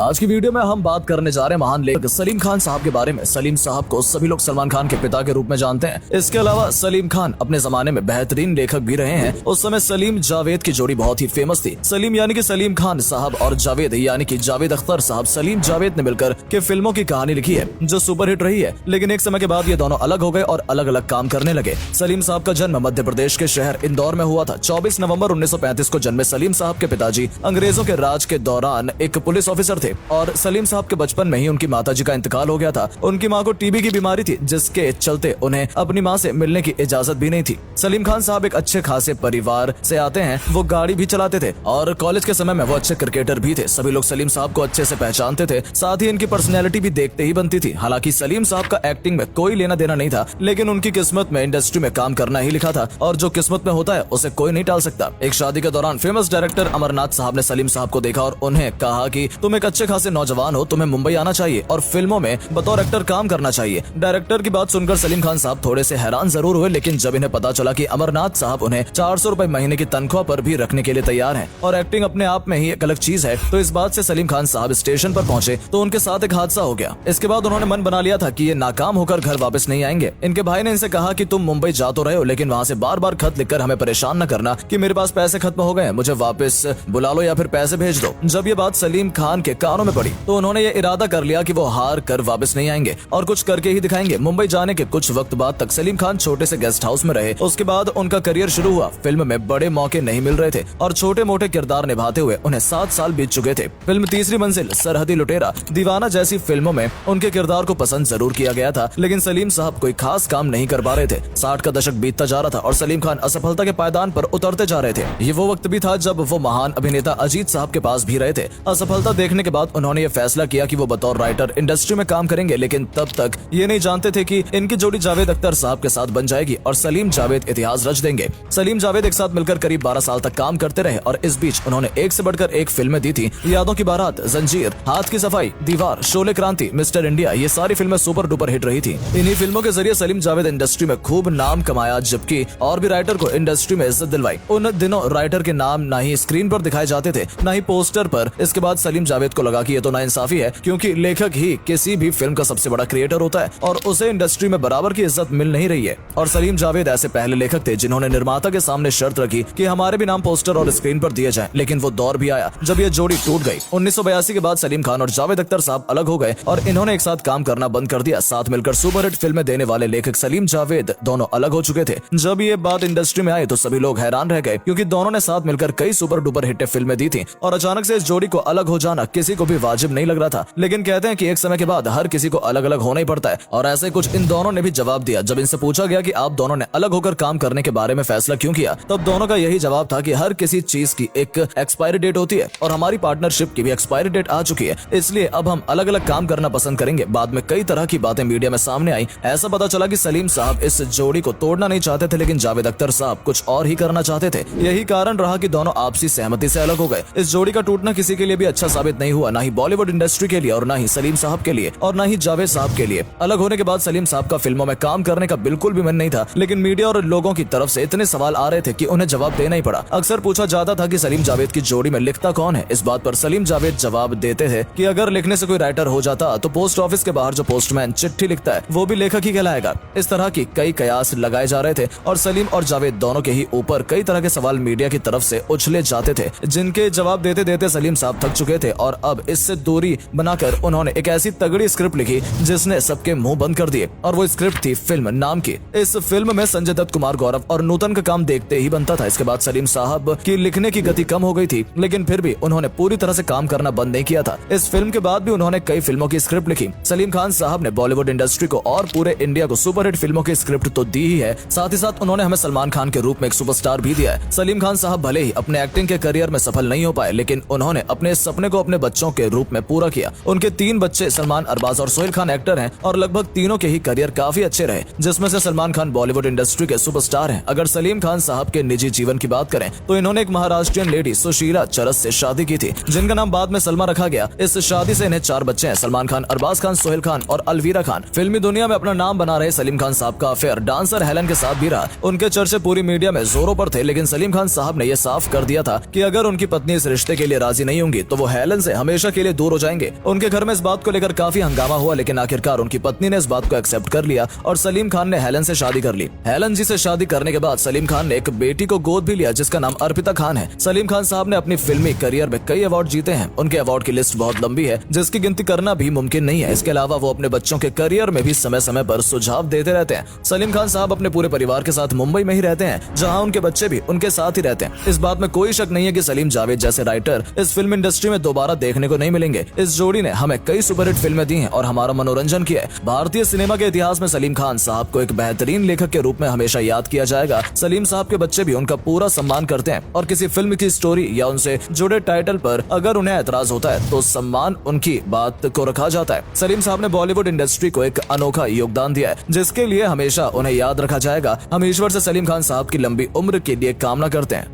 आज की वीडियो में हम बात करने जा रहे हैं महान लेखक सलीम खान साहब के बारे में। सलीम साहब को सभी लोग सलमान खान के पिता के रूप में जानते हैं। इसके अलावा सलीम खान अपने जमाने में बेहतरीन लेखक भी रहे हैं। उस समय सलीम जावेद की जोड़ी बहुत ही फेमस थी। सलीम यानी कि सलीम खान साहब और जावेद यानी कि जावेद अख्तर साहब, सलीम जावेद ने मिलकर के फिल्मों की कहानी लिखी है जो सुपरहिट रही है। लेकिन एक समय के बाद ये दोनों अलग हो गए और अलग अलग काम करने लगे। सलीम साहब का जन्म मध्य प्रदेश के शहर इंदौर में हुआ था। 24 नवंबर 1935 को जन्मे सलीम साहब के पिताजी अंग्रेजों के राज के दौरान एक पुलिस ऑफिसर थे और सलीम साहब के बचपन में ही उनकी माताजी का इंतकाल हो गया था। उनकी मां को टीबी की बीमारी थी जिसके चलते उन्हें अपनी मां से मिलने की इजाजत भी नहीं थी। सलीम खान साहब एक अच्छे खासे परिवार से आते हैं। वो गाड़ी भी चलाते थे और कॉलेज के समय में वो अच्छे क्रिकेटर भी थे। सभी लोग सलीम साहब को अच्छे से पहचानते थे। साथ ही इनकी पर्सनैलिटी भी देखते ही बनती थी। हालांकि सलीम साहब का एक्टिंग में कोई लेना देना नहीं था, लेकिन उनकी किस्मत में इंडस्ट्री में काम करना ही लिखा था और जो किस्मत में होता है उसे कोई नहीं टाल सकता। एक शादी के दौरान फेमस डायरेक्टर अमरनाथ साहब ने सलीम साहब को देखा और उन्हें कहा कि तुम एक अच्छे खासे नौजवान हो, तुम्हें मुंबई आना चाहिए और फिल्मों में बतौर एक्टर काम करना चाहिए। डायरेक्टर की बात सुनकर सलीम खान साहब थोड़े से हैरान जरूर हुए, लेकिन जब इन्हें पता चला कि अमरनाथ साहब उन्हें 400 रुपए महीने की तनख्वाह पर भी रखने के लिए तैयार हैं और एक्टिंग अपने आप में ही एक अलग चीज है, तो इस बात से सलीम खान साहब स्टेशन पर पहुंचे तो उनके साथ एक हादसा हो गया। इसके बाद उन्होंने मन बना लिया था कि ये नाकाम होकर घर वापस नहीं आएंगे। इनके भाई ने इनसे कहा कि तुम मुंबई जा तो रहे हो, लेकिन वहाँ से बार बार खत लिखकर हमें परेशान न करना कि मेरे पास पैसे खत्म हो गए, मुझे वापस बुला लो या फिर पैसे भेज दो। जब ये बात सलीम खान के कानों में पड़ी तो उन्होंने ये इरादा कर लिया कि वो हार कर वापस नहीं आएंगे और कुछ करके ही दिखाएंगे। मुंबई जाने के कुछ वक्त बाद तक सलीम खान छोटे से गेस्ट हाउस में रहे। उसके बाद उनका करियर शुरू हुआ। फिल्म में बड़े मौके नहीं मिल रहे थे और छोटे मोटे किरदार निभाते हुए उन्हें 7 साल बीत चुके थे। फिल्म तीसरी मंजिल, सरहदी लुटेरा, दीवाना जैसी फिल्मों में उनके किरदार को पसंद जरूर किया गया था, लेकिन सलीम साहब कोई खास काम नहीं कर पा रहे थे। 60 का दशक बीतता जा रहा था और सलीम खान असफलता के पायदान पर उतरते जा रहे थे। ये वो वक्त भी था जब वो महान अभिनेता अजीत साहब के पास भी रहे थे। असफलता देखने के बाद उन्होंने ये फैसला किया कि वो बतौर राइटर इंडस्ट्री में काम करेंगे, लेकिन तब तक ये नहीं जानते थे कि इनकी जोड़ी जावेद अख्तर साहब के साथ बन जाएगी और सलीम जावेद इतिहास रच देंगे। सलीम जावेद एक साथ मिलकर करीब 12 साल तक काम करते रहे और इस बीच उन्होंने एक से बढ़कर एक फिल्में दी थी। यादों की बारात, जंजीर, हाथ की सफाई, दीवार, शोले क्रांति, मिस्टर इंडिया, ये सारी फिल्में सुपर डुपर हिट रही थी। इन्हीं फिल्मों के जरिए सलीम जावेद इंडस्ट्री में खूब नाम कमाया, जबकि और भी राइटर को इंडस्ट्री में इज्जत दिलवाई। उन दिनों राइटर के नाम ना ही स्क्रीन पर दिखाए जाते थे ना ही पोस्टर पर। इसके बाद सलीम जावेद को लगा कि ये तो नाइंसाफी है, क्योंकि लेखक ही किसी भी फिल्म का सबसे बड़ा क्रिएटर होता है और उसे इंडस्ट्री में बराबर की इज्जत मिल नहीं रही है। और सलीम जावेद ऐसे पहले लेखक थे जिन्होंने निर्माता के सामने शर्त रखी कि हमारे भी नाम पोस्टर और स्क्रीन पर दिए जाएं। लेकिन वो दौर भी आया जब ये जोड़ी टूट गई। 1982 के बाद सलीम खान और जावेद अख्तर साहब अलग हो गए और इन्होंने एक साथ काम करना बंद कर दिया। साथ मिलकर सुपरहिट फिल्में देने वाले लेखक सलीम जावेद दोनों अलग हो चुके थे। जब ये बात इंडस्ट्री में आई तो सभी लोग हैरान रह गए, क्योंकि दोनों ने साथ मिलकर कई सुपर डुपर हिट फिल्में दी थी और अचानक से इस जोड़ी को अलग हो जाना किसी को भी वाजिब नहीं लग रहा था। लेकिन कहते हैं कि एक समय के बाद हर किसी को अलग अलग होना ही पड़ता है और ऐसे कुछ इन दोनों ने भी जवाब दिया। जब इनसे पूछा गया कि आप दोनों ने अलग होकर काम करने के बारे में फैसला क्यों किया, तब दोनों का यही जवाब था कि हर किसी चीज की एक एक्सपायरी डेट होती है और हमारी पार्टनरशिप की भी एक्सपायरी डेट आ चुकी है, इसलिए अब हम अलग अलग काम करना पसंद करेंगे। बाद में कई तरह की बातें मीडिया में सामने आई। ऐसा पता चला कि सलीम साहब इस जोड़ी को तोड़ना नहीं चाहते थे, लेकिन जावेद अख्तर साहब कुछ और ही करना चाहते थे। यही कारण रहा कि दोनों आपसी सहमति से अलग हो गए। इस जोड़ी का टूटना किसी के लिए भी अच्छा साबित नहीं हुआ, ना ही बॉलीवुड इंडस्ट्री के लिए और ना ही सलीम साहब के लिए और ना ही जावेद साहब के लिए। अलग होने के बाद सलीम साहब का फिल्मों में काम करने का बिल्कुल भी मन नहीं था, लेकिन मीडिया और लोगों की तरफ से इतने सवाल आ रहे थे कि उन्हें जवाब देना ही पड़ा। अक्सर पूछा जाता था कि सलीम जावेद की जोड़ी में लिखता कौन है। इस बात पर सलीम जावेद जवाब देते थे कि अगर लिखने से कोई राइटर हो जाता तो पोस्ट ऑफिस के बाहर जो पोस्टमैन चिट्ठी लिखता है वो भी लेखक ही कहलाएगा। इस तरह की कई कयास लगाए जा रहे थे और सलीम और जावेद दोनों के ही ऊपर कई तरह के सवाल मीडिया की तरफ से उछले जाते थे, जिनके जवाब देते देते सलीम साहब थक चुके थे और अब इससे दूरी बनाकर उन्होंने एक ऐसी तगड़ी स्क्रिप्ट लिखी जिसने सबके मुंह बंद कर दिए और वो स्क्रिप्ट थी फिल्म नाम की। इस फिल्म में संजय दत्त, कुमार गौरव और नूतन का काम देखते ही बनता था। इसके बाद सलीम साहब की लिखने की गति कम हो गई थी, लेकिन फिर भी उन्होंने पूरी तरह से काम करना बंद नहीं किया था। इस फिल्म के बाद भी उन्होंने कई फिल्मों की स्क्रिप्ट लिखी। सलीम खान साहब ने बॉलीवुड इंडस्ट्री को और पूरे इंडिया को सुपरहिट फिल्मों की स्क्रिप्ट तो दी ही है, साथ ही साथ उन्होंने हमें सलमान खान के रूप में एक सुपरस्टार भी दिया है। सलीम खान साहब भले ही अपने एक्टिंग के करियर में सफल नहीं हो पाए, लेकिन उन्होंने अपने सपने को अपने बच्चों के रूप में पूरा किया। उनके 3 बच्चे सलमान, अरबाज और सोहेल खान एक्टर हैं और लगभग तीनों के ही करियर काफी अच्छे रहे, जिसमें से सलमान खान बॉलीवुड इंडस्ट्री के सुपरस्टार हैं। अगर सलीम खान साहब के निजी जीवन की बात करें तो इन्होंने एक महाराष्ट्रियन लेडी सुशीला चरस से शादी की थी, जिनका नाम बाद में सलमा रखा गया। इस शादी से इन्हें 4 बच्चे हैं, सलमान खान, अरबाज खान, सोहेल खान और अलवीरा खान। फिल्मी दुनिया में अपना नाम बना रहे सलीम खान साहब का अफेयर डांसर हेलन के साथ भी रहा। उनके चर्चे पूरी मीडिया में जोरों पर थे, लेकिन सलीम खान साहब ने यह साफ कर दिया था कि अगर उनकी पत्नी इस रिश्ते के लिए राजी नहीं होंगी तो वो हेलन से हमेशा के लिए दूर हो जाएंगे। उनके घर में इस बात को लेकर काफी हंगामा हुआ, लेकिन आखिरकार उनकी पत्नी ने इस बात को एक्सेप्ट कर लिया और सलीम खान ने हेलन से शादी कर ली। हेलन जी से शादी करने के बाद सलीम खान ने एक बेटी को गोद भी लिया जिसका नाम अर्पिता खान है। सलीम खान साहब ने अपनी फिल्मी करियर में कई अवार्ड जीते हैं। उनके अवार्ड की लिस्ट बहुत लंबी है जिसकी गिनती करना भी मुमकिन नहीं है। इसके अलावा वो अपने बच्चों के करियर में भी समय समय पर सुझाव देते रहते हैं। सलीम खान साहब अपने पूरे परिवार के साथ मुंबई में ही रहते हैं, जहां उनके बच्चे भी उनके साथ ही रहते हैं। इस बात में कोई शक नहीं है कि सलीम जावेद जैसे राइटर इस फिल्म इंडस्ट्री में दोबारा देखने को नहीं मिलेंगे। इस जोड़ी ने हमें कई सुपरहिट फिल्में दी हैं और हमारा मनोरंजन किया है। भारतीय सिनेमा के इतिहास में सलीम खान साहब को एक बेहतरीन लेखक के रूप में हमेशा याद किया जाएगा। सलीम साहब के बच्चे भी उनका पूरा सम्मान करते हैं और किसी फिल्म की स्टोरी या उनसे जुड़े टाइटल पर अगर उन्हें ऐतराज होता है तो सम्मान उनकी बात को रखा जाता है। सलीम साहब ने बॉलीवुड इंडस्ट्री को एक अनोखा योगदान दिया है जिसके लिए हमेशा उन्हें याद रखा जाएगा। हम ईश्वर से सलीम खान साहब की लंबी उम्र के लिए कामना करते हैं।